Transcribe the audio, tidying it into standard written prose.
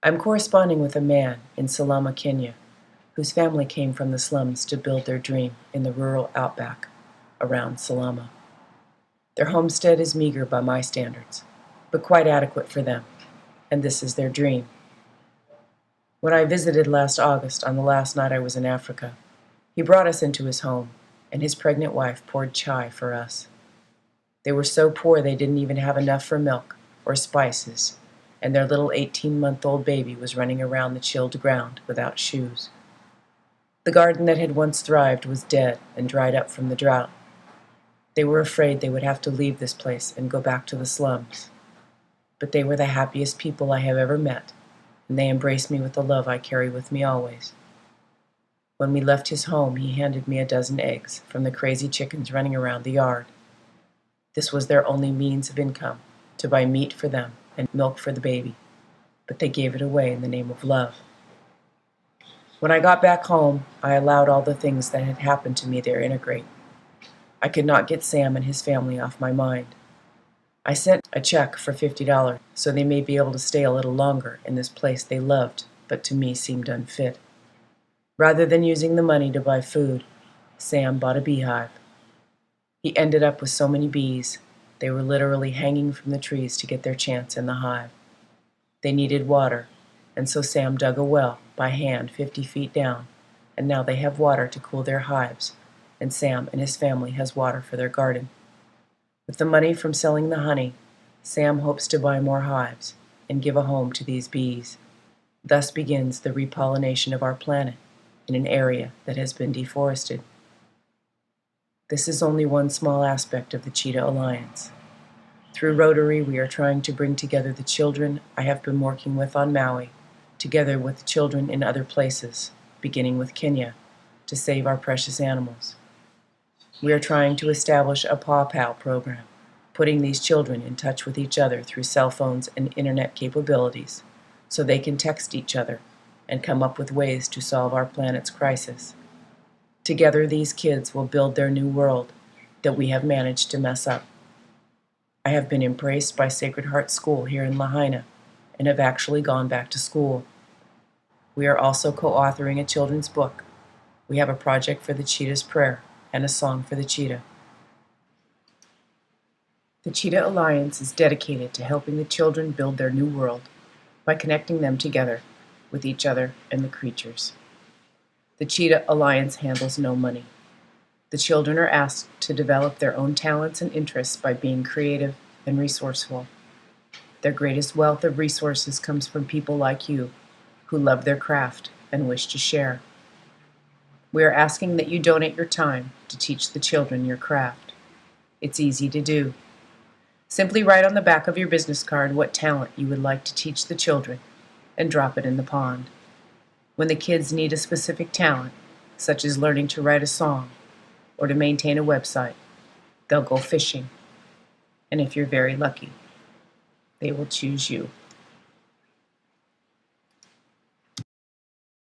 I'm corresponding with a man in Salama, Kenya, whose family came from the slums to build their dream in the rural outback around Salama. Their homestead is meager by my standards, but quite adequate for them, and this is their dream. When I visited last August, on the last night I was in Africa, he brought us into his home, and his pregnant wife poured chai for us. They were so poor they didn't even have enough for milk or spices, and their little 18-month-old baby was running around the chilled ground without shoes. The garden that had once thrived was dead and dried up from the drought. They were afraid they would have to leave this place and go back to the slums. But they were the happiest people I have ever met, and they embraced me with the love I carry with me always. When we left his home, he handed me a dozen eggs from the crazy chickens running around the yard. This was their only means of income, to buy meat for them and milk for the baby, but they gave it away in the name of love. When I got back home, I allowed all the things that had happened to me there integrate. I could not get Sam and his family off my mind. I sent a check for $50 so they may be able to stay a little longer in this place they loved, but to me seemed unfit. Rather than using the money to buy food, Sam bought a beehive. He ended up with so many bees, they were literally hanging from the trees to get their chance in the hive. They needed water, and so Sam dug a well by hand 50 feet down, and now they have water to cool their hives, and Sam and his family has water for their garden. With the money from selling the honey, Sam hopes to buy more hives and give a home to these bees. Thus begins the repollination of our planet in an area that has been deforested. This is only one small aspect of the Cheetah Alliance. Through Rotary, we are trying to bring together the children I have been working with on Maui, together with children in other places, beginning with Kenya, to save our precious animals. We are trying to establish a Paw Pal program, putting these children in touch with each other through cell phones and internet capabilities, so they can text each other and come up with ways to solve our planet's crisis. Together, these kids will build their new world that we have managed to mess up. I have been embraced by Sacred Heart School here in Lahaina and have actually gone back to school. We are also co-authoring a children's book. We have a project for the Cheetah's Prayer and a song for the cheetah. The Cheetah Alliance is dedicated to helping the children build their new world by connecting them together with each other and the creatures. The Cheetah Alliance handles no money. The children are asked to develop their own talents and interests by being creative and resourceful. Their greatest wealth of resources comes from people like you who love their craft and wish to share. We are asking that you donate your time to teach the children your craft. It's easy to do. Simply write on the back of your business card what talent you would like to teach the children and drop it in the pond. When the kids need a specific talent, such as learning to write a song or to maintain a website, they'll go fishing. And if you're very lucky, they will choose you.